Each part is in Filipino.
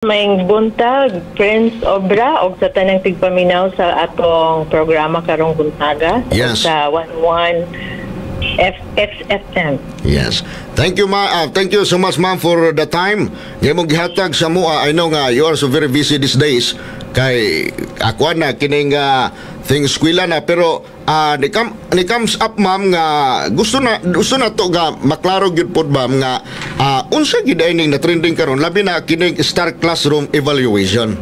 Maing buntag, Prince Obra, o sa tanang tigpaminaw sa atong programa karong buntaga. Yes. Sa 11 FXFM. Yes. Thank you, thank you so much, ma'am, for the time. Ngayon mong gihatag sa mua. I know nga, you are so very busy these days. Kay ako na, kining things kwila na. Pero, ni comes up, ma'am, nga gusto na to nga maklaro gyud pod, ma'am, nga unsa gid ining na trending karon labi na kining Star Classroom evaluation.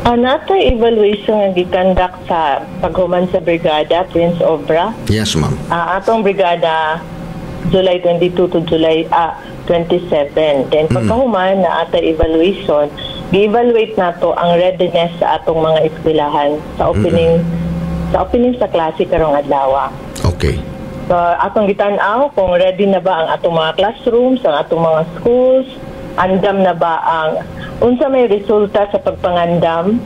Nato evaluation nga gikandak sa paghuman sa brigada Prince Obra. Yes, ma'am. Atong brigada July 22 to July 27. Then pagkahuman na ata evaluation, gi-evaluate nato ang readiness sa atong mga eskwelahan sa opening sa klase karong adlaw. Okay. So, atong gitan-aw kung ready na ba ang atong mga classrooms, ang atong mga schools, andam na ba ang unsa may resulta sa pagpangandam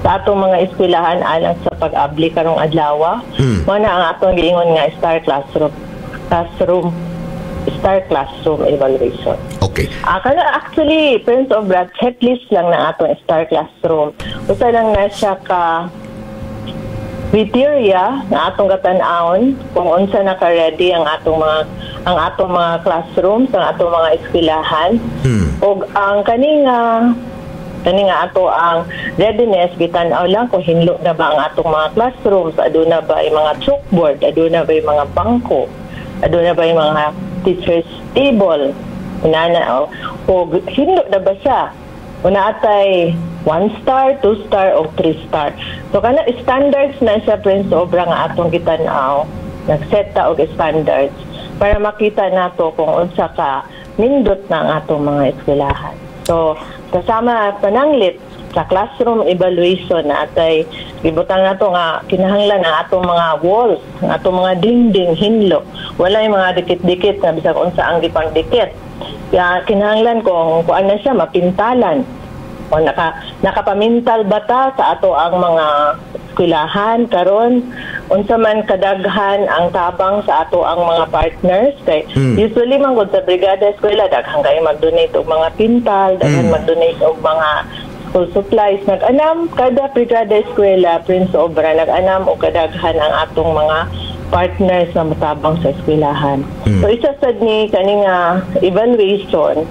sa atong mga eskwelahan alang sa pag-abli karong adlaw. Mao na ang atong giingon nga Star Classroom evaluation. Okay. Kana actually Prince Obra, checklist lang na atong Star Classroom. Usa lang na siya ka criteria na atong gatan-awon kung unsa naka-ready ang atong mga classrooms, ang atong mga eskwelahan. Og ang kaninga ato ang readiness gitan-aw lang kung hinlo na ba ang atong mga classrooms, aduna ba ay mga chalkboard, aduna ba ay mga bangko, aduna ba ay mga teachers table, o hinlo na ba siya. Una atay 1 star, 2 star, o 3 star. So, kana standards na siya, Prince Obra, nga atong gitan-aw, nag-set ta og standards para makita nato kung unsa ka nindot na ang atong mga eskwelahan. So, kasama pananglit sa classroom evaluation na atay gibutang nato nga kinahanglan ang atong mga walls, ang atong mga dingding hinlo. Wala yung mga dikit-dikit na bisag unsa ang gipangdikit. Kaya kinahanglan kung kuan na siya mapintalan. O nakapamintal bata sa ato ang mga eskwelahan karon, unsa man kadaghan ang tabang sa ato ang mga partners kay usually man gud sa brigada eskwela daghang kay mag-donate og mga pintal, daghan mag-donate og mga school supplies. Nag-anam kada brigada eskwela, Prince Obra, nag-anam og kadaghan ang atong mga partners na matabang sa eskwelahan. So isa sad ni kaning evaluation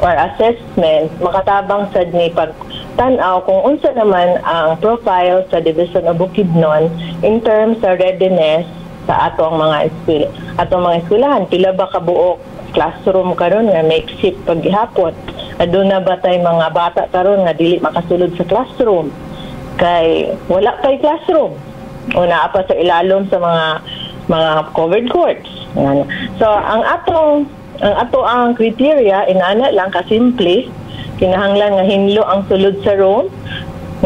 or assessment, makatabang sad ni pagtan-aw kung unsa naman ang profile sa Division of Bukidnon in terms sa readiness sa atong mga eskwelahan. Pila ba kabuok classroom karon nga makeshift paghihapon? Aduna ba tay mga bata karon nga dili makasulod sa classroom kay wala kay classroom? O naa pa sa ilalom sa mga covered courts. So ang ang criteria inana lang kasimple, kinahanglan nga hinlo ang sulod sa room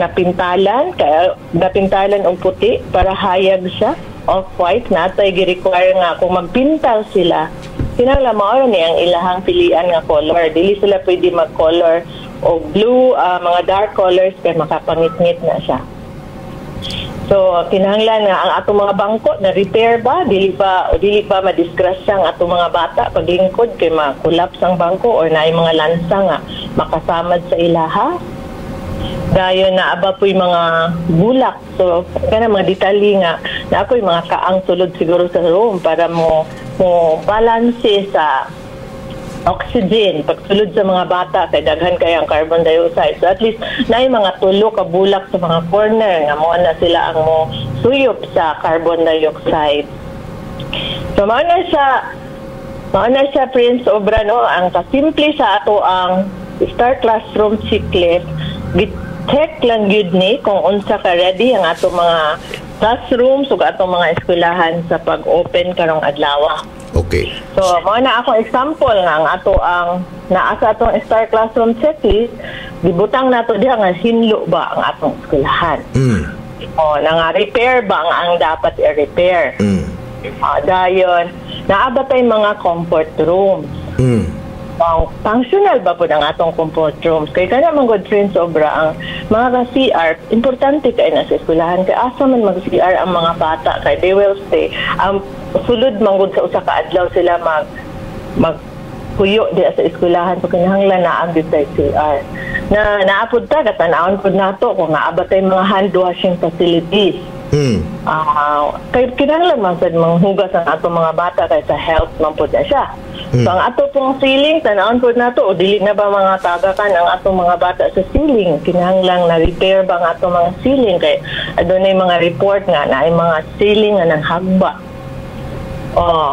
na pintalan, kaya napintalan og puti para hayag siya, off white natay gi-require nga kung magpintal sila kinahanglan mao ni ang ilahang pilian nga color. Dili sila pwede mag-color o blue, mga dark colors kay makapangit-ngit na siya. So, kinahanglan nga ang atong mga bangko na repair ba, dili pa madisgrasya ang atong mga bata paglingkod kay ma-collapse ang bangko or naay mga lansa nga makasamad sa ilaha. Dayon na aba po'y mga bulak. So, kana mga detalye nga na ako'y mga kaang sulod siguro sa room para mo balanse sa oxygen pagsulod sa mga bata kay daghan kay ang carbon dioxide. So at least naay mga tulo ka bulak sa mga corner nga mo na sila ang mo suyop sa carbon dioxide. So mao na siya Prince Obra, no, ang kasimple sa ato ang Star Classroom checklist. Check lang gyud ni kung unsa ka ready ang ato mga classrooms ug ato mga eskwelahan sa pag-open karong adlaw. Okay. So, mao na akong example nga ang ato ang naa sa atong Star Classroom checklist, gibutang nato diha nga hinlo ba ang atong eskwelahan. O nga repair ba ang dapat i-repair. Dayon naabatay mga comfort rooms. Functional ba po ang atong comfort rooms? Kaya kana man good Prince Obra ang mga CR, importante kay na sa eskwelahan kay asa man mag-CR ang mga bata kay they will stay. Sulod man gud sa usa ka adlaw sila mag puyo di sa eskwelahan, so kinahanglan na ang sa CR. Na naapod ta, katanawon po nato kung naabatay mga hand washing facilities. Kaya kinahanglan man sa manghugas ang ato mga bata kaya sa health man po na siya. So ang ato pong ceiling, tanawon po nato, o dili na ba mga tagakan ang ato mga bata sa ceiling? Kinahanglan na repair ba ang ato mga ceiling? Kaya adunay mga report nga na ay mga ceiling nga ng hagba.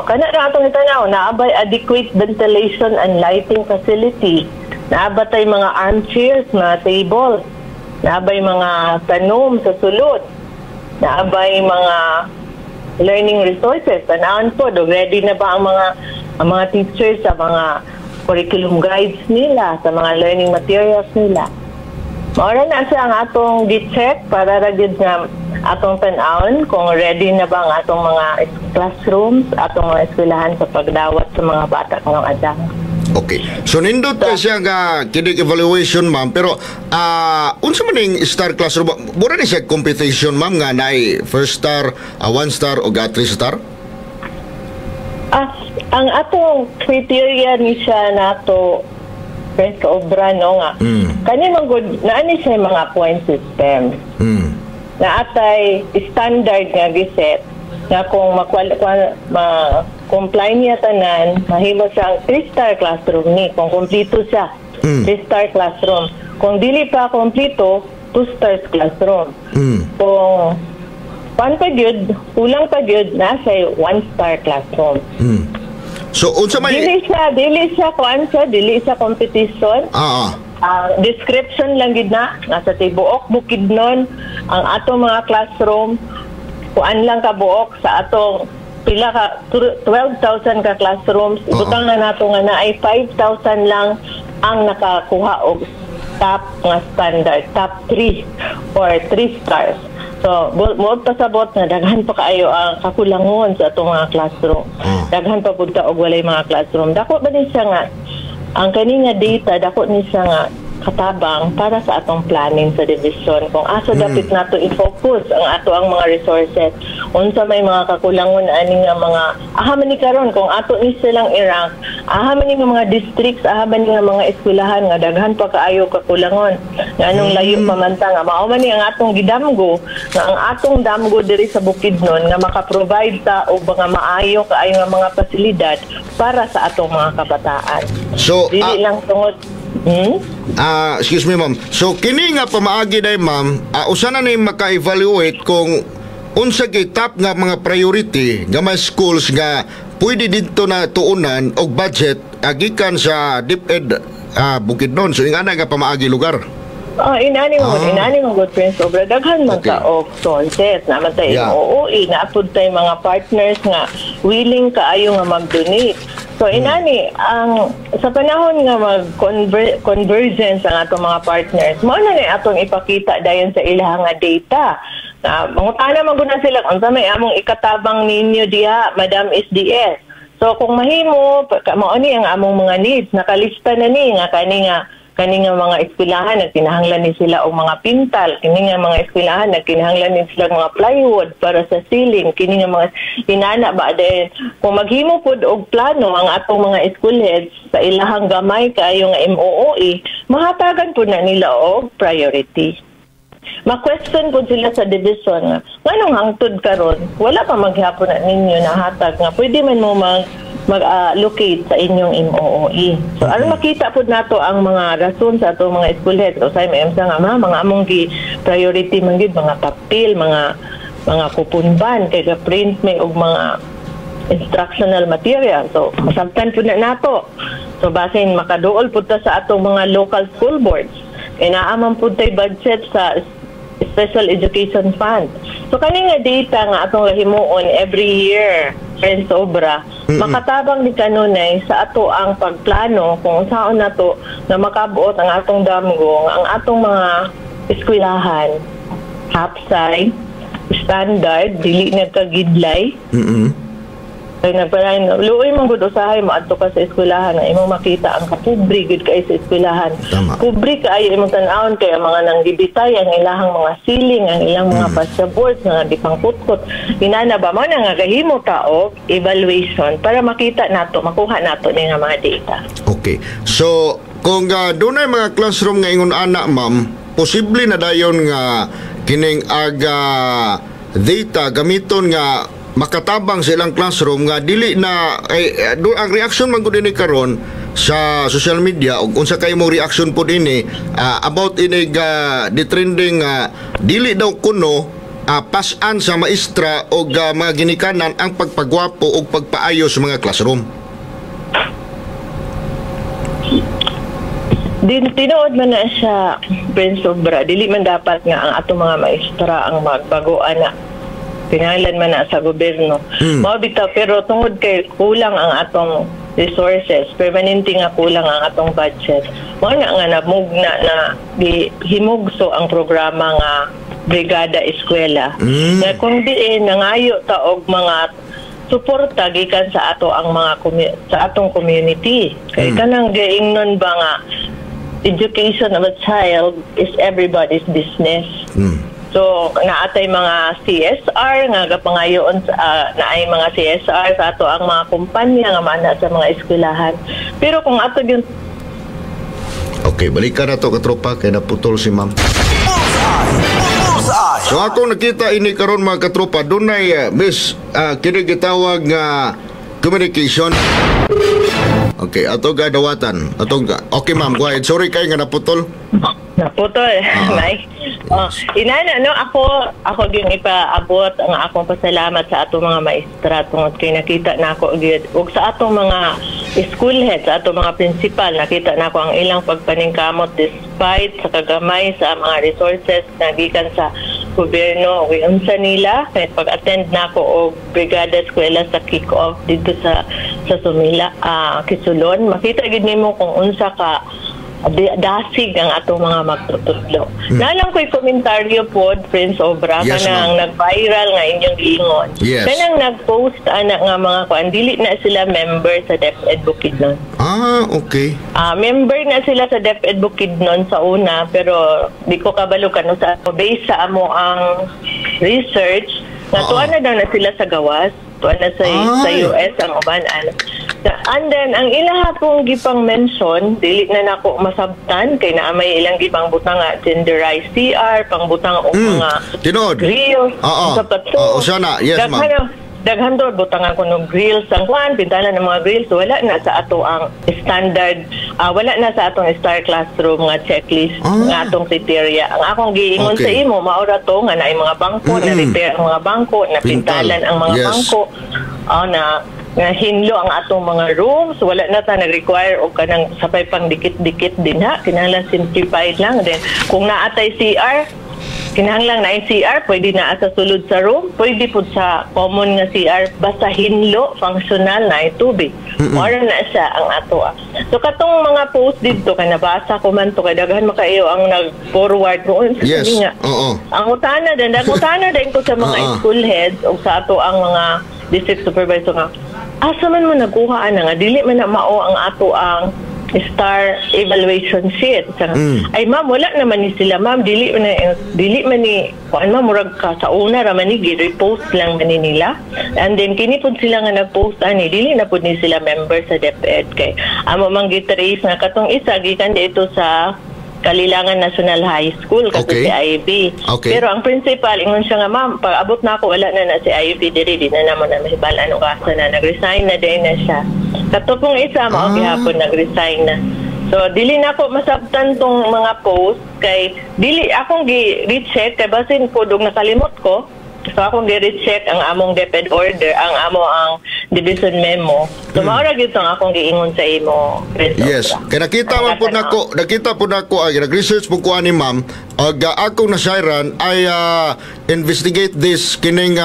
Kana na atong itanaw, naabay adequate ventilation and lighting facility. Naabatay mga armchairs, mga table. Naabay mga tanom sa sulod. Naabay mga learning resources. Tanaan po, ready na ba ang mga teachers sa mga curriculum guides nila, sa mga learning materials nila. Maura na siya ang atong di-check para ragid nga atong tan-awon kung ready na ba ang atong mga classrooms, atong mga eskwelahan sa pagdawat sa mga bata ngayong adlaw. Okay. So nindot ka siya nga kinig evaluation, ma'am, pero unsa man ning star classroom? Mura ni siya competition, ma'am, nga naay first star, 1 star o 3 star? Ang atong criteria ni siya nato friends kaobra no nga. Kani man gud naani siya mga point system. Na atay standard nga giset na kung comply niya tanan, mahimo siyang 3-star classroom ni kung kumpleto siya. 3-star classroom. Kung dili pa kumpleto, 2-star classroom. Kung kulang pa gyud na siya 1-star classroom. So unsa may dili siya competition. Description lang gid na nasa tibuok Bukidnon ang atong mga classroom, kuan lang ka buok sa atong pila ka 12,000 ka classrooms. Ibutang na nato nga na ay 5,000 lang ang nakakuha og top nga standard, top 3 or 3 stars. So, mo pasabot na daghan pa kaayo ang kakulangon sa atong mga classroom. Daghan pa pud ka og walay mga classroom. Dako ba ni siya nga ang kani nga data, dako ni siya nga katabang para sa atong planning sa division kung asa dapat nato i-focus ang mga resources, unsa may mga kakulangon ani nga mga man ni karon kung ato ni silang i-rank, man ni nga mga districts, man ni nga mga eskwelahan nga daghan pa kaayo kakulangon nga anong layo pamanta nga mao man ni ang atong gidamgo nga ang atong damgo diri sa Bukidnon nga maka-provide ta og mga maayo kaayo nga mga pasilidad para sa atong mga kabataan. So dili lang tungod excuse me, ma'am. So kini nga pamaagi day, ma'am, usa na ni maka-evaluate kung unsa kay top nga mga priority nga mga schools nga pwede dito na tuunan og budget gikan sa DepEd Bukidnon. So ingana nga pamaagi lugar. Inani mo good friends obra daghan man ka og sources naman tayo OOE na apod tay mga partners nga willing kaayo nga mag-donate. So inani ang sa panahon nga mag-convergence ang atong mga partners, mao na ni atong ipakita dayon sa ilang nga data. Mangutana man gud na sila unsa may among ikatabang ninyo diha, Madam SDS. So kung mahimo mao ni ang among mga needs, nakalista na ni nga kani nga mga eskwelahan nagkinahanglan ni sila og mga pintal, kini nga mga eskwelahan nagkinahanglan ni sila mga plywood para sa ceiling, kini nga mga inana ba din kung maghimo pud og plano ang atong mga school heads sa ilahang gamay kaayo nga MOOE, mahatagan pud na nila og priority. Ma-question po sila sa division nga nganong hangtod karon wala pa maghapon na ninyo nahatag nga pwede man mo mag-allocate sa inyong MOOE. So, aron makita po nato ang mga rason sa ato mga school heads. O sa MMSA nga mga among priority man gid mga papel, mga kupunban, kaya print may og mga instructional material. So, masabtan po na nato. So, basin makaduol po ta sa atong mga local school boards. Kaya naaman po tayo budget sa Special Education Fund. So, kani nga data nga atong himuon every year, friends obra, makatabang ni kanunay sa ato ang pagplano kung saan nato na makabuot ang atong damgo, ang atong mga eskwelahan, hapsay, standard, dili nagkagidlay, Kay nagpalain, luoy man gud usahay mo adto ka sa eskwelahan nga imong makita ang kapubri gud kay sa eskwelahan. Tama. Kubri kay imong tan-awon kay ang mga nanggibitay ang ilahang mga ceiling, ang ilang mga passport nga di pangkutkot. Inana ba mo na nga gahimo ta og evaluation para makita nato, makuha nato ni nga mga data. Okay. So, kung doon ay mga classroom nga ingon ana, ma'am, posible na dayon nga kining aga data gamiton nga makatabang sa ilang classroom nga dili na ang reaction man gud ini karon sa social media ug unsa kay mo reaction po dinhi about ini the trending dili daw kuno pasan sa maestra o mga ginikanan ang pagpagwapo o pagpaayo sa mga classroom. Tinuod man na siya, Prince Sobra, dili man dapat nga ang atong mga maestra ang magbagoan na pinanglan man na sa gobyerno. Mabita, pero tungod kay kulang ang atong resources, permanente nga kulang ang atong budget. Wala nga namugna na himugso ang programa nga Brigada Eskwela. Na kung diin nangayo ta og mga suporta gikan sa ato ang mga sa atong community. Kay kanang giingnon ba nga education of a child is everybody's business. So, naatay mga CSR nga gapangayoon naay mga CSR sa ato ang mga kumpanya nga mana sa mga eskwelahan. Pero kung ato yun. Okay, balikan na to katropa kay naputol si ma'am. So ako nakita ini karon mga katropa dunay miss kini gitawag nga communication. Okay, ato ga dawatan. Okay ma'am, go ahead. Sorry kay nga naputol. Naputol, Mike. Inana, no, ako yung ipaabot ang akong pasalamat sa atong mga maestra tungod kay nakita na ako ug sa atong mga school head, sa atong mga principal, nakita na ako ang ilang pagpaningkamot despite sa kagamay sa mga resources na gikan sa gobyerno. Unsa nila kay pag-attend na ako og Brigada Eskwela sa kick-off dito sa Sumila, Kisulon, makita gid nimo kung unsa ka dasig ang atong mga magtutudlo. Nalang ko'y komentaryo po, Prince Obra, yes, kanang nag-viral nga inyong giingon. Yes. Kanang nag-post anak nga mga kuan, dili na sila member sa DepEd Bukidnon. Okay. Member na sila sa DepEd Bukidnon sa una, pero di ko kabalo kano sa based sa amo ang research, nga tuwa na daw na sila sa gawas, tuwa na sa US ang uban. And then, ang ilaha pong gipang mention, dili na nako masabtan, kay na may ilang gipang butang nga genderized CR, pang butang o mga grills, sana, yes ma'am. Daghan do butang ako ng grills ang kwan, pintalan ng mga grills, wala na sa ato ang standard, wala na sa atong star classroom nga checklist nga atong criteria. Ang akong giingon sa imo, maura to nga naay mga bangko, na repair ang mga bangko, na pintalan ang mga bangko, na hinlo ang atong mga rooms, wala na ta nag-require o kanang sapay pang dikit-dikit din ha, kinahanglan simplified lang. Then kung naatay CR, kinahanglan na yung CR, pwede na sa sulod sa room, pwede po sa common nga CR, basta hinlo, functional na yung tubig. Mara na siya ang ato. So katong mga post dito, kay nabasa ko man to, kay daghan makaiyo ang nag-forward ko. Yes, ang utana din ko sa mga school heads o sa ato ang mga district supervisor nga, asa man mo nakuha na nga, dili man na mao ang ato ang star evaluation sheet. Ay ma'am, wala naman ni sila ma'am, dili man ni kuan ma'am, murag ka sa una raman ni repost lang man ni nila, and then kini pud sila nga nagpost ani, dili na pud ni sila member sa DepEd. Kay amo mang gitrace nga katong isa gikan dito sa Kalilangan National High School kasi si IB. Pero ang principal, ingon siya nga, ma'am, pag abot na ako, wala na si IB diri, di na naman na mahibalan o kasa na, nag-resign na din na siya. Katupong isa, mao gihapon nag-resign na. So, dili na ako masabtan tong mga post, kay dili akong gi-recheck, kay basin po, dog nakalimot ko, so akong gi-recheck ang among DepEd order, ang amo ang division memo. So maura gyud ang akong giingon sa imo. Yes. Kaya nakita po nako nag-research po ko ani ma'am, akong nasayran ay investigate this kining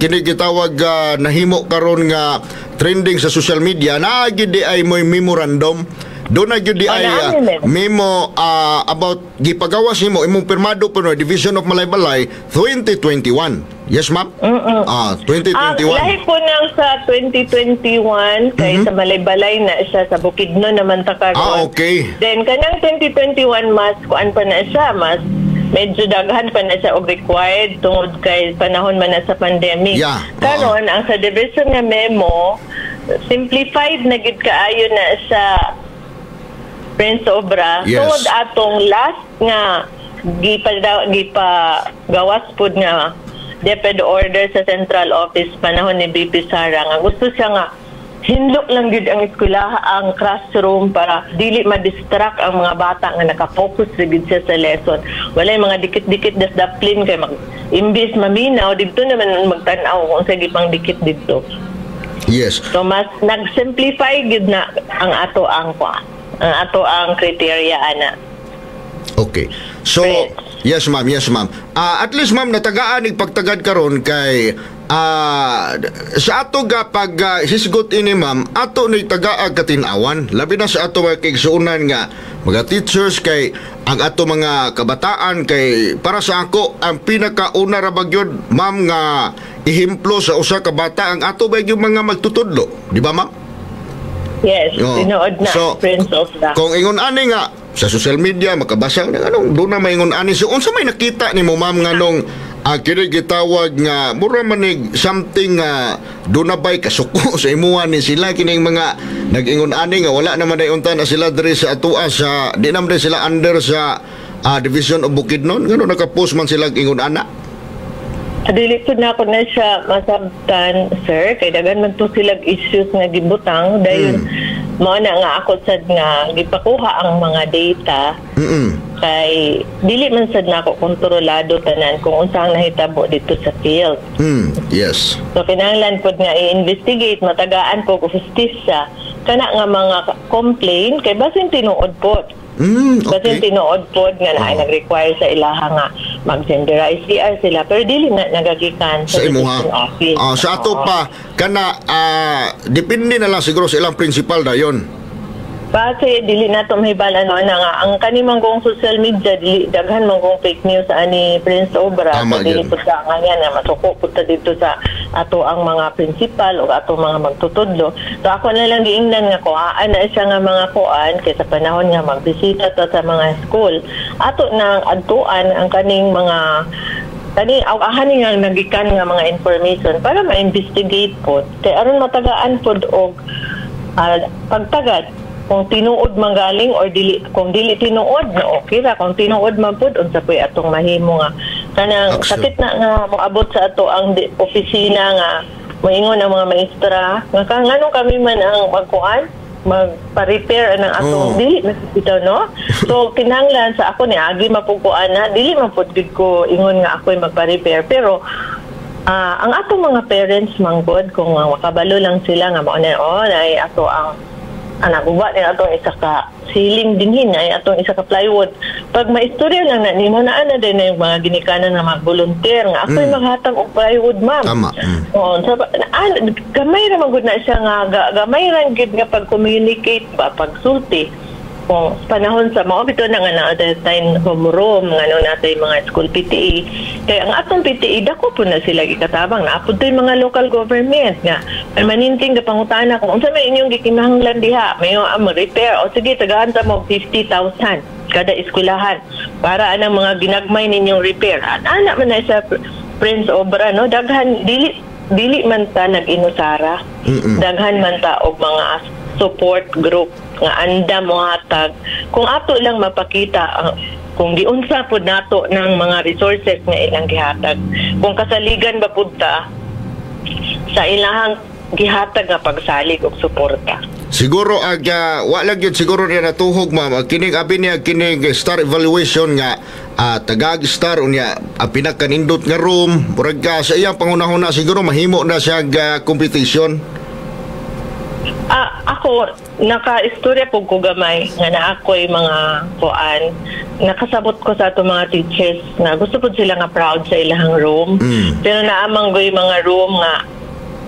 gitawag nahimo karon nga trending sa social media na gid ay moy memorandum doon na gyud di ay memo about gipagawas nimo imong pirmado puno Division of Malaybalay 2021. Yes, ma'am? 2021. Lahi po nang sa 2021 kay sa Malaybalay na siya sa Bukidnon naman ta karon. Okay. Then kanang 2021 mas kuan pa na siya, mas medyo daghan pa na siya og required tungod kay panahon man na sa pandemic. Yeah. Karon ang sa division nga memo simplified na gid kaayo na sa Prince Obra. Yes. Tungod atong last nga gipagawas pud nga DepEd order sa central office panahon ni BP Sara nga gusto siya nga hindok lang gid ang eskwelaha ang classroom para dili ma-distract ang mga bata nga naka-focus gid siya sa lesson. Walay mga dikit-dikit dasdaplin kay imbis maminaw didto naman magtan-aw kung sige pang dikit didto. Yes. So mas nag-simplify gid na ang ato ang kriteria ana. Okay. So, yes ma'am. At least ma'am, natagaan pagtagad karon kay sa ato ga pag hisgot ini ma'am, ato ni tagaag katinawan. Labi na sa ato mga kaigsuunan nga mga teachers kay ang ato mga kabataan kay para sa ako ang pinakauna ra bagyod ma'am nga ihimplo sa usa ka bata ang ato bagyo mga magtutudlo. Di ba ma'am? Yes, tinuod na so, Prince Obra. Kung ingon ani nga sa social media makabasa ng anong doon na maingon ani so unsa may nakita nimo ma'am nga nung kini gitawag nga mura manig something doon na bay kasuko sa imuha ni sila kining mga nag-ingon ani nga wala naman ay unta na sila diri sa atua sa di naman sila under sa Division of Bukidnon ngano naka-post man sila ingon ana. Dili po na ako na siya masabtan, sir. Kay dagan man to silang issues nga gibutang. Dayon, mo na nga ako sad nga gipakuha ang mga data. Kay dili man sad na ako kontrolado tanan kung unsang nahitabo dito sa field. Yes. So kinahanglan pod nga i-investigate, matagaan po ko justisya. Kana nga mga complaint kay basin tinuod pod. Okay. Kasi tinuod pod nga na ay nag-require sa ilaha nga mag-gender ICR sila pero dili na nagagikan sa office. Sa ato pa kana depende na lang siguro sa ilang principal dayon. Kasi dili na to mahibal na nga ang kanimang kong social media dili daghan man kong fake news ani Prince Obra dili po sa nga na masuko po ta dito sa ato ang mga principal o ato mga magtutudlo. So ako na lang giingnan nga kuhaan na siya nga mga kuan kay sa panahon nga magbisita ta sa mga school. Ato nang adtuan ang kaning mga ahanin nga nagikan nga mga information para ma-investigate po. Kaya aron matagaan po og pagtagad kung tinuod manggaling or dili kung dili tinuod na okay ra kung tinuod man pud unsa poy atong mahimo nga kanang sakit na nga moabot sa ato ang opisina nga moingon ang mga maestra nga nganong kami man ang magkuan magpa-repair ng atong dili nakita no so kinahanglan sa ako ni agi mapukuan na dili man pud gid ko ingon nga ako magpa-repair pero ang atong mga parents manggod kung makabalo lang sila nga mao na ay ato ang anak uba niya atong isa ka ceiling dinhin ay atong isa ka plywood pag maistorya lang na nimo na ana din yung mga ginikanan nga mag-volunteer nga ako'y maghatag og plywood ma'am so gamay ra man gud na siya nga gamay ra gid nga pag-communicate ba pagsulti kung panahon sa mga bito na nga na-attain homeroom nga no natay mga school PTA kaya ang atong PTA dako po na sila gikatabang na apod yung mga local government nga maninting kapangutana kung unsa may inyong gikinahanglan diha may repair o sige tagahan ta mo 50,000 kada eskwelahan para anang mga ginagmay ninyong repair ana man na sa Prince Obra no daghan dili man ta nag-inusara daghan man ta og mga support group nga anda mo hatag kung ato lang mapakita kung giunsa pud nato ng mga resources nga ilang gihatag kung kasaligan ba pud ta sa ilahang gihatag nga pagsalig og suporta siguro wala gyud siguro niya natuhog ma'am kining abi niya kining star evaluation nga tagag star unya pinakanindot nga room murag sa iyang pangunahuna siguro mahimo na siya competition. Ako, naka-istorya po ko gamay nga na ako'y mga kuan. Nakasabot ko sa ato mga teachers na gusto po sila nga proud sa ilang room. Pero naamang ko yung mga room nga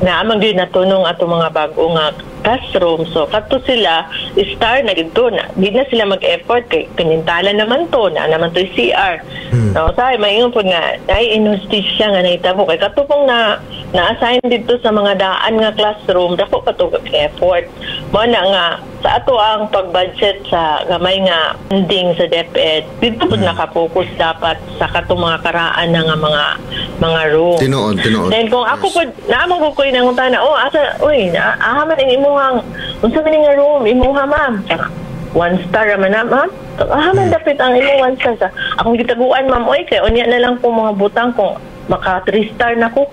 naamang yun natunong ato mga bago nga classroom. So kato sila star na gito na di na sila mag-effort kay pinintala naman to na naman to CR. No, say mayon pud nga ay injustice nga nahitabo kay kato pong na-assign dito sa mga daan nga classroom dako kato effort. Mo na nga sa ato ang pag-budget sa gamay nga funding sa DepEd dito pud nakapokus dapat sa katong mga karaan na nga mga room. Tinuod. Then kung ako pud naamang ko koy nangutana, asa ahaman ang imuhang unsa man nga room imuha ma'am. 1 star man na ma'am. Ahaman dapat ang imong 1 star sa akong gitaguan ma'am oy kay unya na lang ko mga butang kung maka 3 star na ko.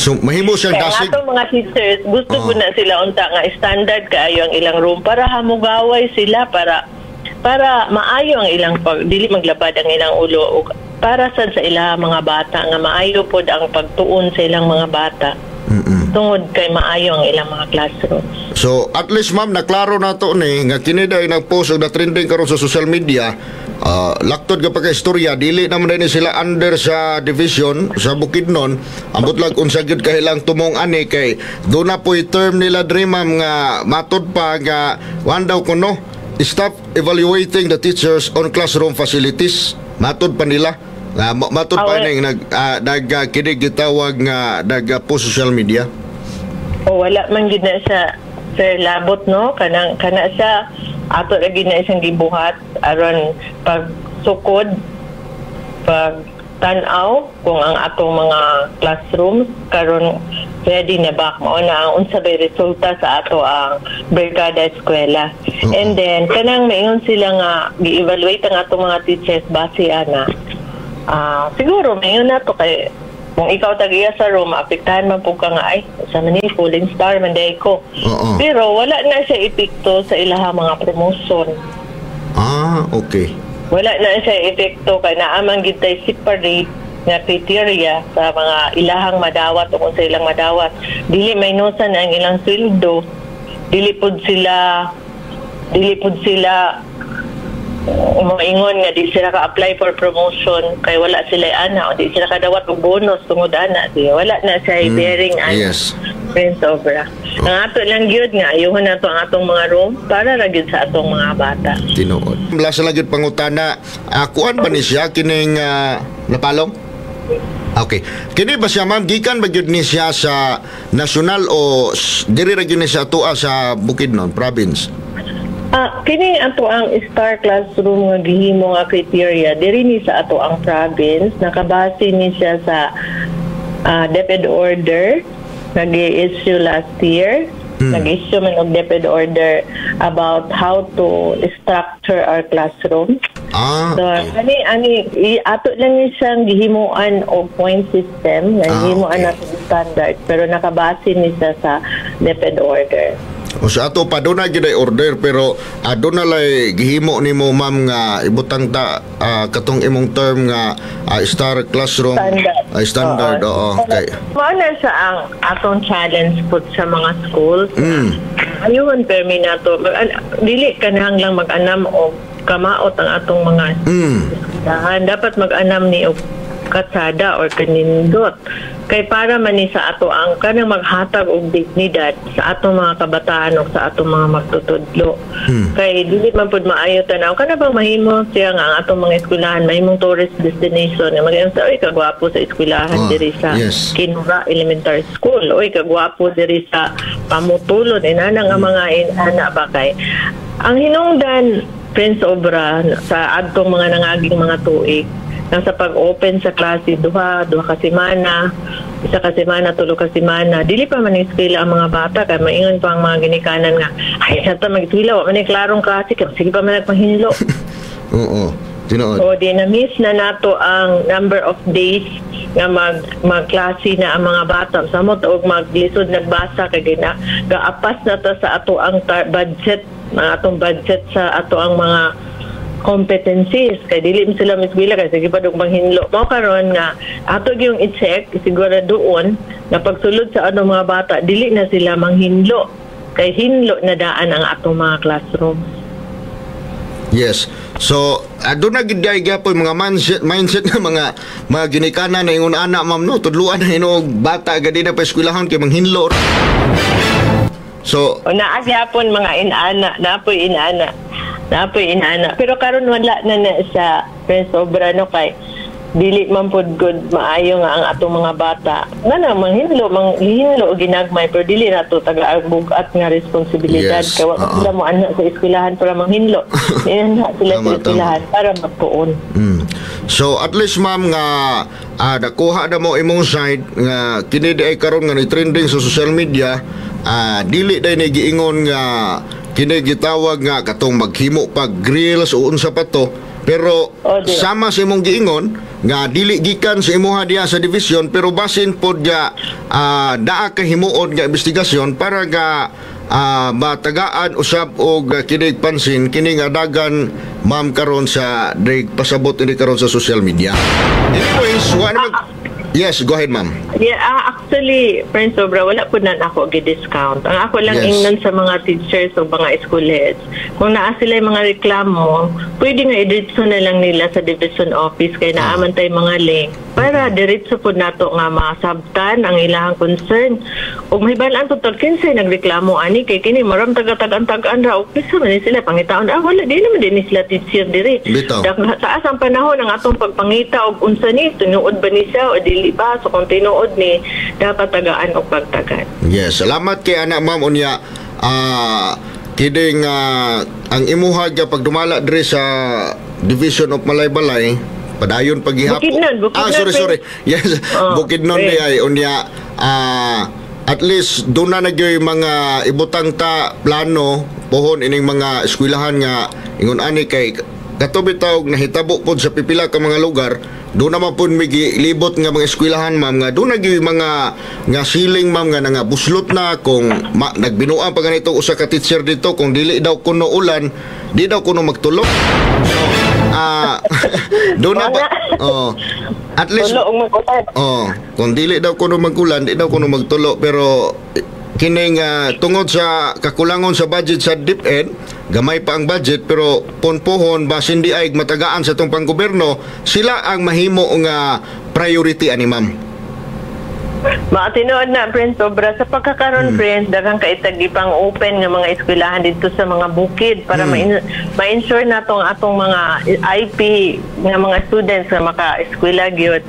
So mahimo siyang dasig. Kaya mga teachers gusto po na sila unta nga standard kaayo ang ilang room para hamugaway sila para maayo ang ilang dili maglabad ang ilang ulo para sa ilang mga bata nga maayo pod ang pagtuon sa ilang mga bata. Tungod kay maayo ang ilang mga classroom. So at least ma'am naklaro na to ni nga kini day nagpost og na trending karon sa social media. Laktod ka pa ka istorya dili naman din sila under sa division sa Bukidnon ambot lang unsa gyud kahilang tumong ani kay do na po'y term nila diri ma'am nga matod pa nga wan daw kuno stop evaluating the teachers on classroom facilities matod pa nila matod pa ning nagkinig gitawag nga nag-post social media. Wala man gid na sa labot no kana sa ato lagi na isang gibuhat aron pagsukod pag tan-aw kung ang atong mga classrooms karon ready na ba mao na ang unsa bay resulta sa ato ang brigada eskwela. And then kanang maingon sila nga gi-evaluate ang atong mga teachers base ana siguro maingon nato kay kung ikaw tagiya sa room, apektahan man po ka nga, ay, sa mani, falling star, manday ko. Pero wala na siya epekto sa ilaha mga promotion. Okay. Wala na siya epekto, kaya naamang gitay separate nga criteria sa mga ilahang madawat o kung sa ilang madawat. Dili may nusan ang ilang sweldo, dili pod sila umaingon nga di sila ka-apply for promotion kay wala sila ana o di sila kadawat og bonus tungod ana di wala na siya bearing yes. Friends sobra. Ang ato lang gyud nga ayuhon nato ang atong mga room para ra gyud sa atong mga bata. Tinuod. Lasa lang gyud pangutana, kuan ba ni siya kining napalong? Okay. Kini ba siya ma'am gikan ba gyud ni siya sa national o diri ra gyud ni siya tuwa sa Bukidnon province? Kini ato ang star classroom nga gihimo nga criteria diri ni sa ato ang province nakabase ni siya sa DepEd order nga gi-issue last year. Nag-issue man og DepEd order about how to structure our classroom. So ani ato lang ni siyang gihimuan og point system nga gihimuan nato standard pero nakabase ni siya sa DepEd order. O sa ato pa doon na gyud ay order pero doon na lay gihimo nimo ma'am nga ibutang ta katong imong term nga star classroom standard okay. Mao na sa ang atong challenge pud sa mga schools. Ayun permi nato dili kanahanglang mag-anam og kamaot ang atong mga dapat mag-anam ni og katsada or kanindot kay para man ni sa ato ang kanang maghatag og dignidad sa atong mga kabataan o sa atong mga magtutudlo. Kay dili man pud maayo tanaw kana bang mahimo siya nga ang atong mga eskwelahan mahimong tourist destination nga mag-ingon sa oy kagwapo sa eskwelahan diri sa Kinura Elementary School oy kagwapo diri sa Pamutulon inana nga mga inana ba kay ang hinungdan Prince Obra sa adtong mga nangaging mga tuig nang sa pag-open sa klase duha ka semana, isa ka semana, tulo ka semana, dili pa man eskwela ang mga bata kay maingon pa ang mga ginikanan nga ay sa ta mag-eskwela wa man klarong klase kay sige pa man nagpahinlo. Tinuod. O di na miss na nato ang number of days nga magklase na ang mga bata samot og maglisod nagbasa kay gaapas na ta sa ato ang budget, ang atong budget sa ato ang mga competencies kay dili sila misbila kay sige pa dog manghinlo mao karon nga ato gyung i-check siguro doon na pagsulod sa ano mga bata dili na sila manghinlo kay hinlo na daan ang atong mga classroom. Yes. So adto na gid gyapon mga mindset na mga ginikanan na ingon ana ma'am no tudluan na hinog bata gadi na pa eskwelahan kay manghinlo. So, O naagyapon mga inana, napoy inana. Pero karon wala na sa Prince Obra no kay dili man pud good maayo nga ang atong mga bata. Nga manghinlo og ginagmay pero dili na to taga-bugat nga responsibilidad kay wa sila mo ana sa eskwelahan para manghinlo. Inana sila sa eskwelahan para magpuon. So at least ma'am nga nakuha na mo imong side nga kini ay karon nga ni trending sa social media, dili day giingon nga kini gitawag nga katong maghimo pag grills o unsa pa to, pero sama sa imong giingon nga dili gikan sa imuha diha sa division pero basin pod nga naa ka himuon nga investigasyon para ga matagaan usab og kinig pansin kini nga dagan ma'am karon sa pasabot ini karon sa social media. Anyways, yes, go ahead ma'am. Yeah, actually, Prince Obra, wala po na ako gi-discount. Ang ako lang ingnan sa mga teachers o mga school heads, kung naa sila yung mga reklamo, pwede nga i-diretso na lang nila sa division office kaya naaman tayo mga link para diretso po nato nga masabtan ang ilahang concern. O mahibalaan po kinsay nagreklamo ani kay kini maram taga-tagan-tagaan ra o kisa man sila pangitaon wala di naman din sila teacher diri. Sa asang panahon ang atong pagpangita og unsa ni tinuod ba ni siya o dili ba, so kung tinuod ni dapat tagaan o pagtagan. Yes, salamat kay anak ma'am unya. Kining ang imuha ga pagdumala diri sa Division of Malaybalay padayon paghihap. Sorry. Yes, Bukidnon di ay unya at least doon na nagyoy mga ibutang ta plano pohon ining mga eskwelahan nga ingon ani kay katubitaw nahitabo pod sa pipila ka mga lugar. Doon naman po libot nga mga eskwelahan ma'am nga doon naging mga nga siling ma'am nga nga buslot na kung nagbinuang pa ganito usa ka teacher dito kung dili daw kuno ulan di daw kuno magtulog. Doon na ba at least kung dili daw kuno magulan di daw kuno magtulo pero kining tungod sa kakulangon sa budget sa DepEd gamay pa ang budget pero ponpohon basin di ay matagaan sa tong panggobyerno sila ang mahimo nga priority ani ma'am. Tinuod na Prince Obra sa pagkakaroon Prince daghang kaitag ipang open nga mga eskwelahan dito sa mga bukid para ma-ensure natong atong mga IP nga mga students nga maka-eskwela gyud.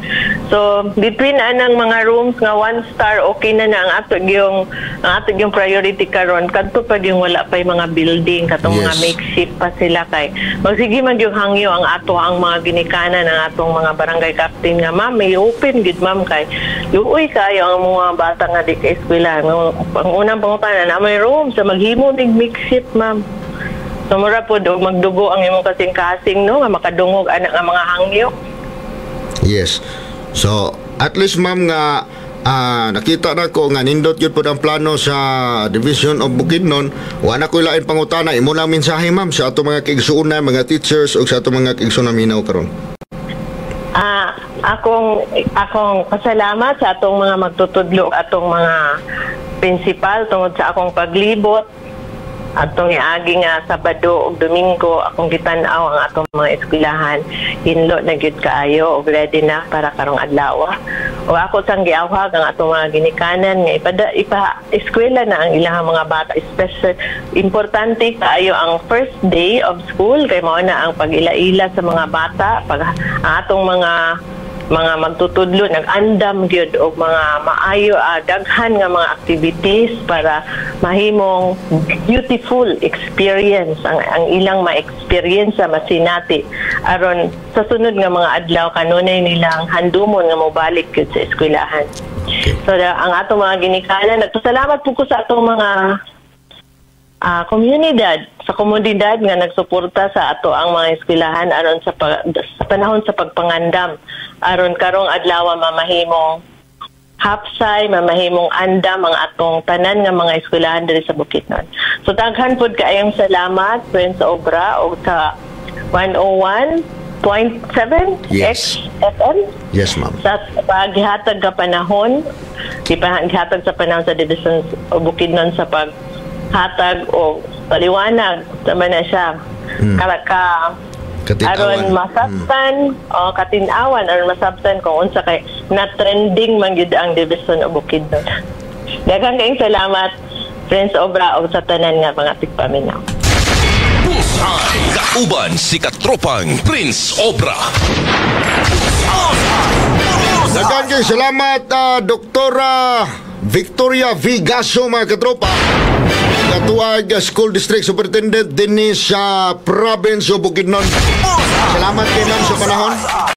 So between anang mga rooms nga 1 star okay na ang ato yung priority karon kadto pag yung wala pa yung mga building katong mga makeshift pa sila kay magsige man yung hangyo ang ato ang mga ginikanan ng atong mga barangay captain nga ma'am may open gid ma'am kay luoy kayo ang mga bata nga di ka eskwela. Ang unang pangutana na may room sa maghimo ning makeshift ma'am. So mura po magdugo ang imong kasing-kasing no nga makadungog ana nga mga hangyo. Yes. So at least ma'am nga nakita na ko nga nindot yun po ang plano sa Division of Bukidnon. Wala ko lain pangutana imo lang mensahe ma'am sa ato mga kaigsuonan mga teachers o sa ato mga kaigsuonan minaw karon. Akong pasalamat sa atong mga magtutudlo atong mga principal tungod sa akong paglibot atong iagi nga Sabado ug Domingo akong gitan-aw ang atong mga eskwelahan hinlo na gyud kaayo ug ready na para karong adlaw. O ako sang giawhag ang atong mga ginikanan nga eskwela na ang ilang mga bata, especially importante kaayo ang first day of school kay mao na ang pag-ila-ila sa mga bata pag ang atong mga magtutudlo nag-andam gyud og mga maayo daghan nga mga activities para mahimong beautiful experience ang ilang ma-experience sa masinati aron sa sunod nga mga adlaw kanunay nilang handumon nga mobalik gyud sa eskwelahan. So ang atong mga ginikanan nagpasalamat po ko sa atong mga komunidad nga nagsuporta sa ato ang mga eskwelahan aron sa panahon sa pagpangandam aron karong adlaw mamahimong hapsay mamahimong andam ang atong tanan nga mga eskwelahan diri sa Bukidnon. So daghan pud kaayong salamat Prince Obra o sa 101.7 XFM. Yes ma'am. Sa paghatag ka panahon gihatag sa panahon sa Division of Bukidnon sa hatag o paliwanag sama na siya aron masabtan o katinawan aron masabtan kung unsa kay na trending man gyud ang Division of Bukidnon. Daghang kayong salamat Friends Obra o sa tanan nga mga tigpaminaw. Bullseye! Kauban si katropang Prince Obra. Dagan kayo salamat, Doktora Victoria V. Gaso, mga katropa. Katuwag School District Superintendent din sa province o Bukidnon. Salamat kayo, ma'am, sa panahon.